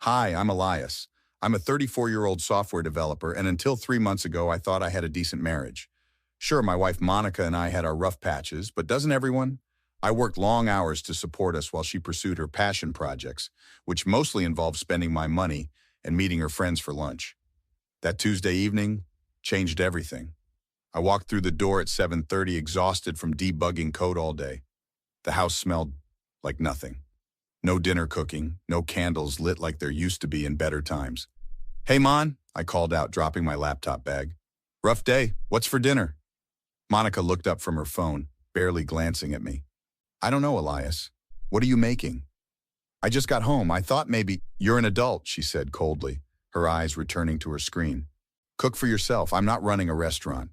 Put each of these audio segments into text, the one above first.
Hi, I'm Elias. I'm a 34-year-old software developer, and until 3 months ago, I thought I had a decent marriage. Sure, my wife Monica and I had our rough patches, but doesn't everyone? I worked long hours to support us while she pursued her passion projects, which mostly involved spending my money and meeting her friends for lunch. That Tuesday evening changed everything. I walked through the door at 7:30, exhausted from debugging code all day. The house smelled like nothing. No dinner cooking, no candles lit like there used to be in better times. "Hey, Mon," I called out, dropping my laptop bag. "Rough day. What's for dinner?" Monica looked up from her phone, barely glancing at me. "I don't know, Elias. What are you making?" "I just got home. I thought maybe—" "You're an adult," she said coldly, her eyes returning to her screen. "Cook for yourself. I'm not running a restaurant."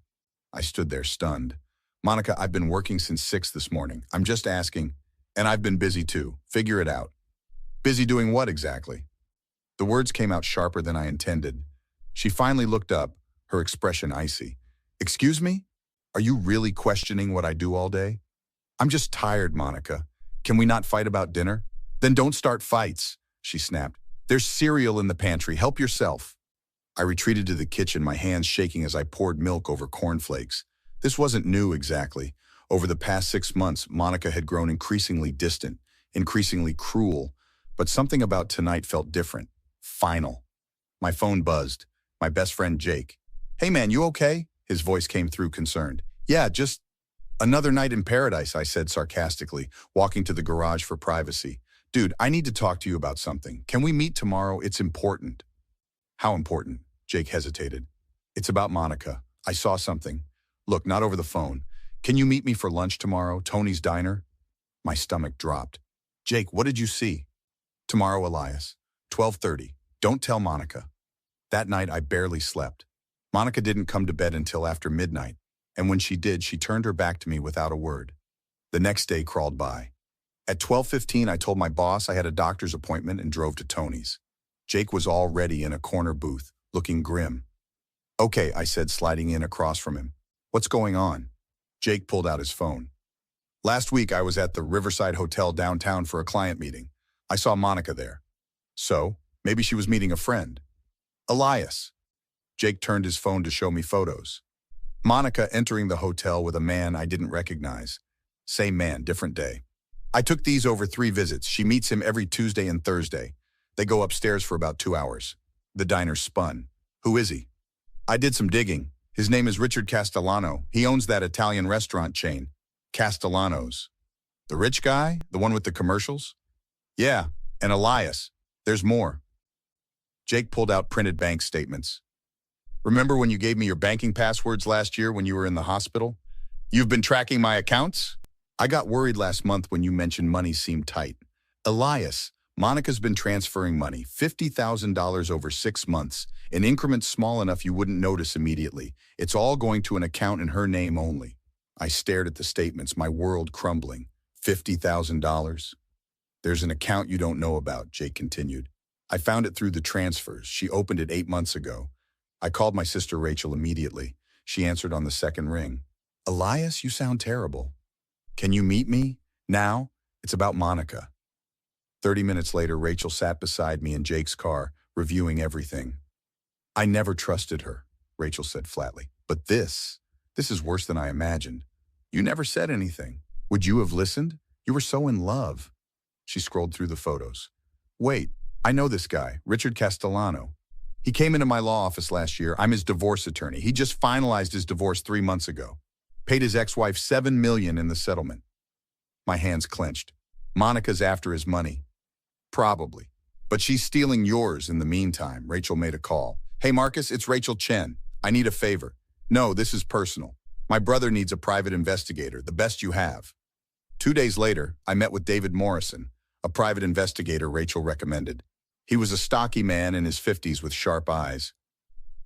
I stood there stunned. "Monica, I've been working since 6 this morning. I'm just asking. And I've been busy too. Figure it out." "Busy doing what exactly?" The words came out sharper than I intended. She finally looked up, her expression icy. "Excuse me? Are you really questioning what I do all day?" "I'm just tired, Monica. Can we not fight about dinner?" "Then don't start fights," she snapped. "There's cereal in the pantry. Help yourself." I retreated to the kitchen, my hands shaking as I poured milk over cornflakes. This wasn't new exactly. Over the past 6 months, Monica had grown increasingly distant, increasingly cruel, but something about tonight felt different. Final. My phone buzzed. My best friend, Jake. "Hey man, you okay?" His voice came through concerned. "Yeah, just another night in paradise," I said sarcastically, walking to the garage for privacy. "Dude, I need to talk to you about something. Can we meet tomorrow? It's important." "How important?" Jake hesitated. "It's about Monica. I saw something. Look, not over the phone. Can you meet me for lunch tomorrow, Tony's Diner?" My stomach dropped. "Jake, what did you see?" "Tomorrow, Elias. 12:30. Don't tell Monica." That night, I barely slept. Monica didn't come to bed until after midnight, and when she did, she turned her back to me without a word. The next day crawled by. At 12:15, I told my boss I had a doctor's appointment and drove to Tony's. Jake was already in a corner booth, looking grim. "Okay," I said, sliding in across from him. "What's going on?" Jake pulled out his phone. "Last week, I was at the Riverside Hotel downtown for a client meeting. I saw Monica there." "So? Maybe she was meeting a friend." "Elias." Jake turned his phone to show me photos. Monica entering the hotel with a man I didn't recognize. Same man, different day. "I took these over 3 visits. She meets him every Tuesday and Thursday. They go upstairs for about 2 hours. The diner spun. Who is he?" "I did some digging. His name is Richard Castellano. He owns that Italian restaurant chain, Castellano's." "The rich guy? The one with the commercials?" "Yeah, and Elias. There's more." Jake pulled out printed bank statements. "Remember when you gave me your banking passwords last year when you were in the hospital? You've been tracking my accounts? I got worried last month when you mentioned money seemed tight. Elias, Monica's been transferring money, $50,000 over 6 months, in increments small enough you wouldn't notice immediately. It's all going to an account in her name only." I stared at the statements, my world crumbling. $50,000? "There's an account you don't know about," Jake continued. "I found it through the transfers. She opened it 8 months ago. I called my sister Rachel immediately. She answered on the second ring. Elias, you sound terrible. Can you meet me? Now? It's about Monica." 30 minutes later, Rachel sat beside me in Jake's car, reviewing everything. "I never trusted her," Rachel said flatly. "But this is worse than I imagined. You never said anything. Would you have listened? You were so in love." She scrolled through the photos. "Wait, I know this guy, Richard Castellano. He came into my law office last year. I'm his divorce attorney. He just finalized his divorce 3 months ago. Paid his ex-wife $7 million in the settlement." My hands clenched. "Monica's after his money." "Probably. But she's stealing yours in the meantime." Rachel made a call. "Hey, Marcus, it's Rachel Chen. I need a favor." "No, this is personal. My brother needs a private investigator, the best you have." 2 days later, I met with David Morrison, a private investigator Rachel recommended. He was a stocky man in his 50s with sharp eyes.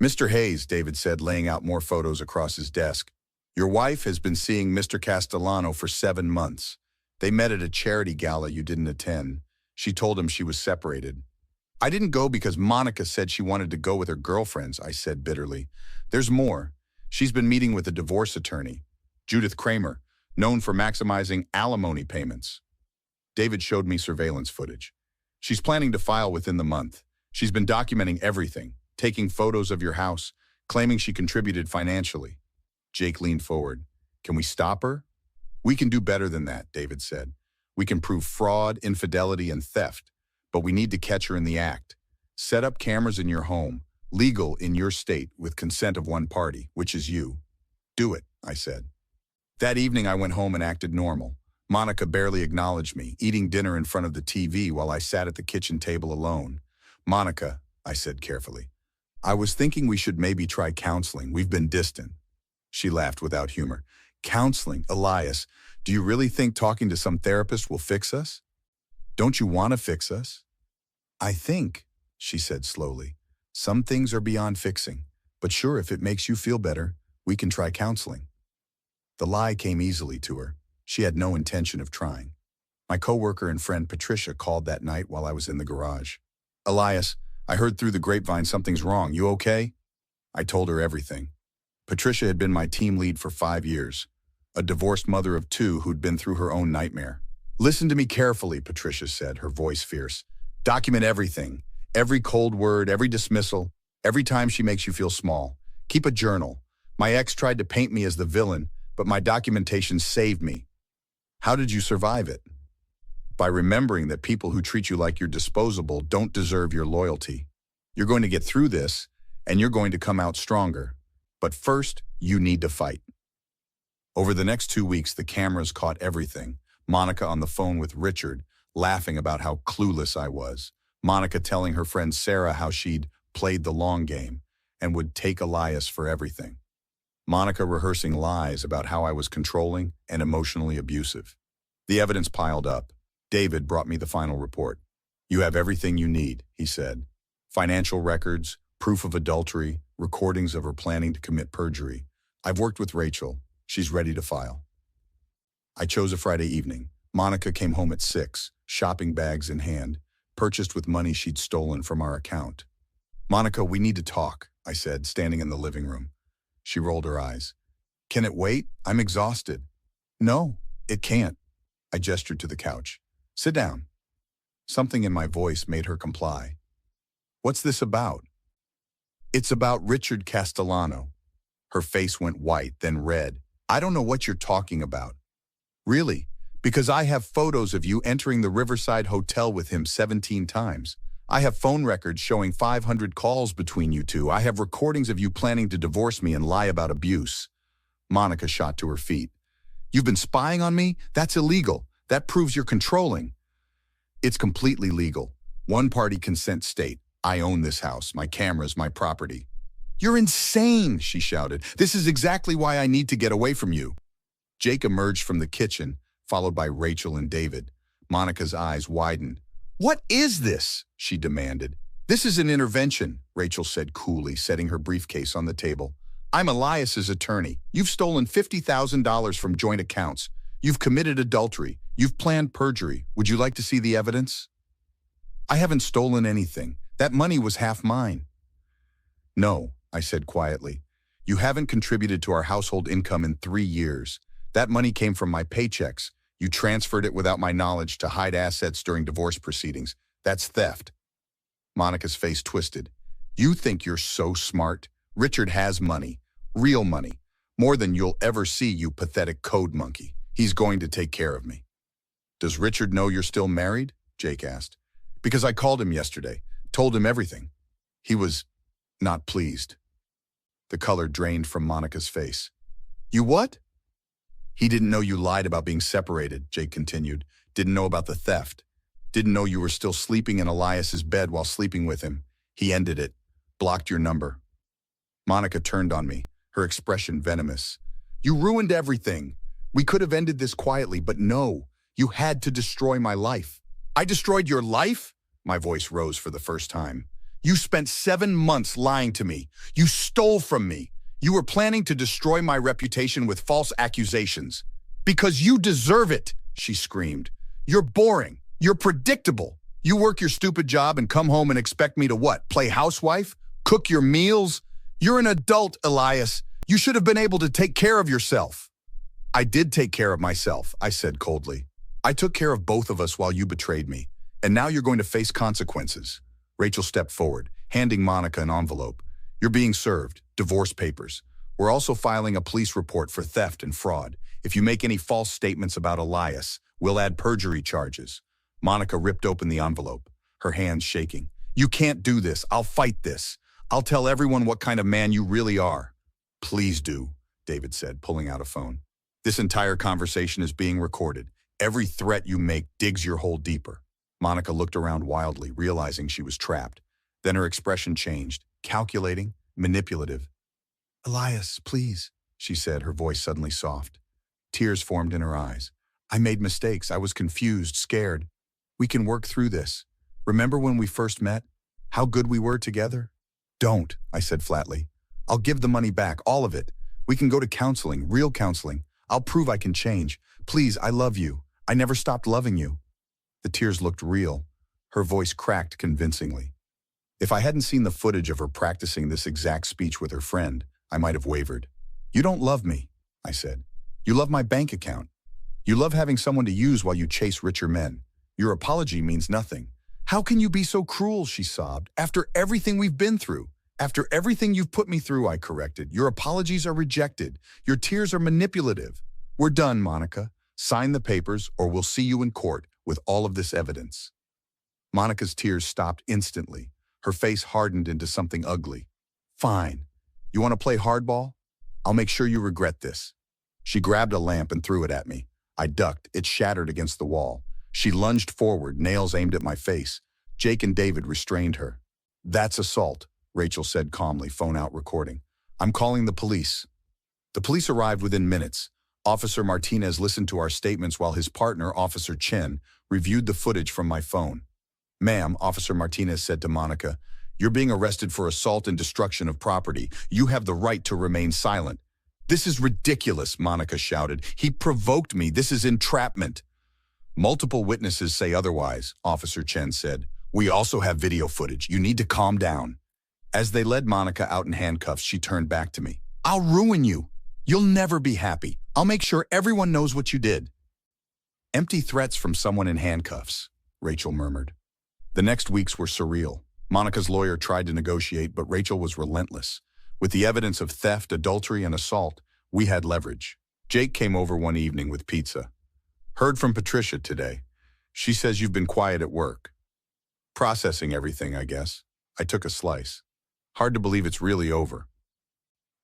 "Mr. Hayes," David said, laying out more photos across his desk. "Your wife has been seeing Mr. Castellano for 7 months. They met at a charity gala you didn't attend. She told him she was separated." "I didn't go because Monica said she wanted to go with her girlfriends," I said bitterly. "There's more. She's been meeting with a divorce attorney, Judith Kramer, known for maximizing alimony payments." David showed me surveillance footage. "She's planning to file within the month. She's been documenting everything, taking photos of your house, claiming she contributed financially. Jake leaned forward. Can we stop her? We can do better than that, David said. We can prove fraud, infidelity, and theft, but we need to catch her in the act. Set up cameras in your home, legal in your state with consent of one party, which is you. Do it, I said. That evening I went home and acted normal. Monica barely acknowledged me, eating dinner in front of the TV while I sat at the kitchen table alone. Monica, I said carefully, I was thinking we should maybe try counseling. We've been distant. She laughed without humor. Counseling, Elias, do you really think talking to some therapist will fix us? Don't you want to fix us? I think, she said slowly, some things are beyond fixing, but sure, if it makes you feel better, we can try counseling. The lie came easily to her. She had no intention of trying. My coworker and friend Patricia called that night while I was in the garage. Elias, I heard through the grapevine something's wrong. You okay? I told her everything. Patricia had been my team lead for 5 years, a divorced mother of 2 who'd been through her own nightmare. Listen to me carefully, Patricia said, her voice fierce. Document everything, every cold word, every dismissal, every time she makes you feel small. Keep a journal. My ex tried to paint me as the villain, but my documentation saved me. How did you survive it? By remembering that people who treat you like you're disposable don't deserve your loyalty. You're going to get through this, and you're going to come out stronger. But first, you need to fight. Over the next 2 weeks, the cameras caught everything. Monica on the phone with Richard, laughing about how clueless I was. Monica telling her friend Sarah how she'd played the long game and would take Elias for everything. Monica rehearsing lies about how I was controlling and emotionally abusive. The evidence piled up. David brought me the final report. You have everything you need, he said. Financial records, proof of adultery, recordings of her planning to commit perjury. I've worked with Rachel. She's ready to file. I chose a Friday evening. Monica came home at 6, shopping bags in hand, purchased with money she'd stolen from our account. Monica, we need to talk, I said, standing in the living room. She rolled her eyes. Can it wait? I'm exhausted. No, it can't. I gestured to the couch. Sit down. Something in my voice made her comply. What's this about? It's about Richard Castellano. Her face went white, then red. I don't know what you're talking about. Really? Because I have photos of you entering the Riverside Hotel with him 17 times. I have phone records showing 500 calls between you two. I have recordings of you planning to divorce me and lie about abuse. Monica shot to her feet. You've been spying on me? That's illegal. That proves you're controlling. It's completely legal. One-party consent state. I own this house, my cameras, my property. You're insane, she shouted. This is exactly why I need to get away from you. Jake emerged from the kitchen, followed by Rachel and David. Monica's eyes widened. What is this? She demanded. This is an intervention, Rachel said coolly, setting her briefcase on the table. I'm Elias's attorney. You've stolen $50,000 from joint accounts. You've committed adultery. You've planned perjury. Would you like to see the evidence? I haven't stolen anything. That money was half mine. No, I said quietly. You haven't contributed to our household income in 3 years. That money came from my paychecks. You transferred it without my knowledge to hide assets during divorce proceedings. That's theft. Monica's face twisted. You think you're so smart? Richard has money. Real money. More than you'll ever see, you pathetic code monkey. He's going to take care of me. Does Richard know you're still married? Jake asked. Because I called him yesterday. Told him everything. He was not pleased. The color drained from Monica's face. You what? He didn't know you lied about being separated, Jake continued. Didn't know about the theft. Didn't know you were still sleeping in Elias's bed while sleeping with him. He ended it. Blocked your number. Monica turned on me, her expression venomous. You ruined everything. We could have ended this quietly, but no. You had to destroy my life. I destroyed your life? My voice rose for the first time. You spent 7 months lying to me. You stole from me. You were planning to destroy my reputation with false accusations. Because you deserve it, she screamed. You're boring. You're predictable. You work your stupid job and come home and expect me to what? Play housewife? Cook your meals? You're an adult, Elias. You should have been able to take care of yourself. I did take care of myself, I said coldly. I took care of both of us while you betrayed me, and now you're going to face consequences. Rachel stepped forward, handing Monica an envelope. You're being served. Divorce papers. We're also filing a police report for theft and fraud. If you make any false statements about Elias, we'll add perjury charges. Monica ripped open the envelope, her hands shaking. You can't do this. I'll fight this. I'll tell everyone what kind of man you really are. Please do, David said, pulling out a phone. This entire conversation is being recorded. Every threat you make digs your hole deeper. Monica looked around wildly, realizing she was trapped. Then her expression changed, calculating, manipulative. Elias, please, she said, her voice suddenly soft. Tears formed in her eyes. I made mistakes. I was confused, scared. We can work through this. Remember when we first met? How good we were together? Don't, I said flatly. I'll give the money back, all of it. We can go to counseling, real counseling. I'll prove I can change. Please, I love you. I never stopped loving you. The tears looked real. Her voice cracked convincingly. If I hadn't seen the footage of her practicing this exact speech with her friend, I might have wavered. You don't love me, I said. You love my bank account. You love having someone to use while you chase richer men. Your apology means nothing. How can you be so cruel, she sobbed, after everything we've been through? After everything you've put me through, I corrected. Your apologies are rejected. Your tears are manipulative. We're done, Monica. Sign the papers or we'll see you in court with all of this evidence. Monica's tears stopped instantly. Her face hardened into something ugly. Fine. You want to play hardball? I'll make sure you regret this. She grabbed a lamp and threw it at me. I ducked. It shattered against the wall. She lunged forward, nails aimed at my face. Jake and David restrained her. That's assault, Rachel said calmly, phone out recording. I'm calling the police. The police arrived within minutes. Officer Martinez listened to our statements while his partner, Officer Chen, reviewed the footage from my phone. Ma'am, Officer Martinez said to Monica, you're being arrested for assault and destruction of property. You have the right to remain silent. This is ridiculous, Monica shouted. He provoked me. This is entrapment. Multiple witnesses say otherwise, Officer Chen said. We also have video footage. You need to calm down. As they led Monica out in handcuffs, she turned back to me. I'll ruin you. You'll never be happy. I'll make sure everyone knows what you did. Empty threats from someone in handcuffs, Rachel murmured. The next weeks were surreal. Monica's lawyer tried to negotiate, but Rachel was relentless. With the evidence of theft, adultery, and assault, we had leverage. Jake came over one evening with pizza. Heard from Patricia today. She says you've been quiet at work. Processing everything, I guess. I took a slice. Hard to believe it's really over.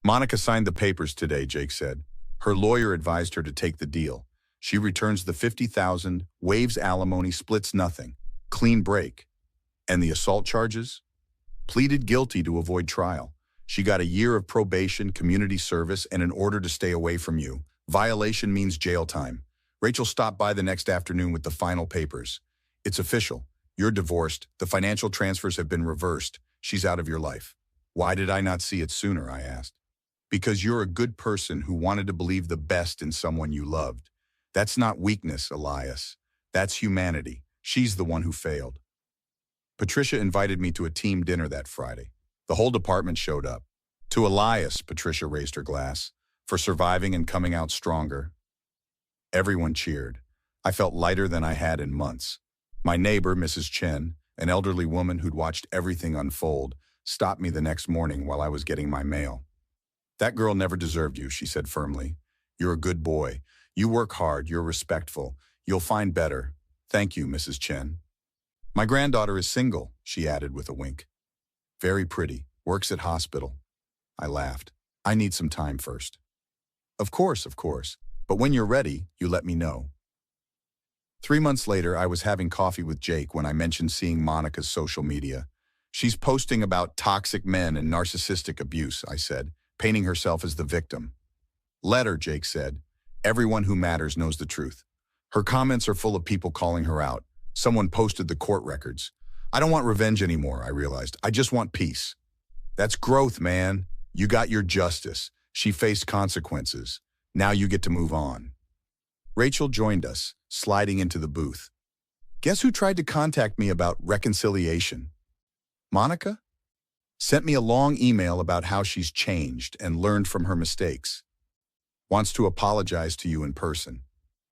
Monica signed the papers today, Jake said. Her lawyer advised her to take the deal. She returns the $50,000, waives alimony, splits nothing. Clean break. And the assault charges? Pleaded guilty to avoid trial. She got a year of probation, community service, and an order to stay away from you. Violation means jail time. Rachel stopped by the next afternoon with the final papers. It's official. You're divorced. The financial transfers have been reversed. She's out of your life. Why did I not see it sooner, I asked. Because you're a good person who wanted to believe the best in someone you loved. That's not weakness, Elias. That's humanity. She's the one who failed. Patricia invited me to a team dinner that Friday. The whole department showed up. To Elias, Patricia raised her glass, for surviving and coming out stronger. Everyone cheered. I felt lighter than I had in months. My neighbor, Mrs. Chen, an elderly woman who'd watched everything unfold, stopped me the next morning while I was getting my mail. That girl never deserved you, she said firmly. You're a good boy. You work hard. You're respectful. You'll find better. Thank you, Mrs. Chen. My granddaughter is single, she added with a wink. Very pretty. Works at hospital. I laughed. I need some time first. Of course. But when you're ready, you let me know. 3 months later, I was having coffee with Jake when I mentioned seeing Monica's social media. She's posting about toxic men and narcissistic abuse, I said, painting herself as the victim. Let her, Jake said. Everyone who matters knows the truth. Her comments are full of people calling her out. Someone posted the court records. I don't want revenge anymore, I realized. I just want peace. That's growth, man. You got your justice. She faced consequences. Now you get to move on. Rachel joined us, sliding into the booth. Guess who tried to contact me about reconciliation? Monica? Sent me a long email about how she's changed and learned from her mistakes. Wants to apologize to you in person.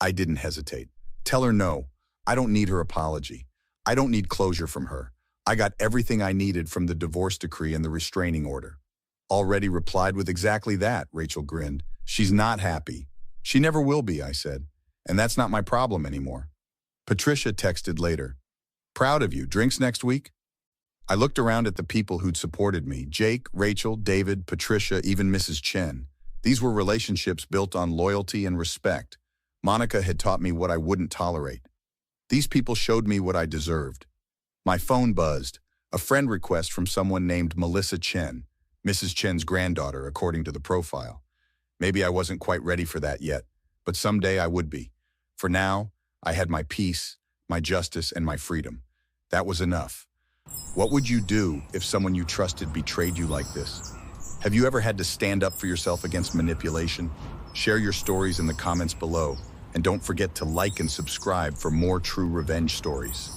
I didn't hesitate. Tell her no. I don't need her apology. I don't need closure from her. I got everything I needed from the divorce decree and the restraining order. Already replied with exactly that, Rachel grinned. She's not happy. She never will be, I said. And that's not my problem anymore. Patricia texted later. Proud of you. Drinks next week? I looked around at the people who'd supported me. Jake, Rachel, David, Patricia, even Mrs. Chen. These were relationships built on loyalty and respect. Monica had taught me what I wouldn't tolerate. These people showed me what I deserved. My phone buzzed. A friend request from someone named Melissa Chen, Mrs. Chen's granddaughter, according to the profile. Maybe I wasn't quite ready for that yet, but someday I would be. For now, I had my peace, my justice, and my freedom. That was enough. What would you do if someone you trusted betrayed you like this? Have you ever had to stand up for yourself against manipulation? Share your stories in the comments below, and don't forget to like and subscribe for more true revenge stories.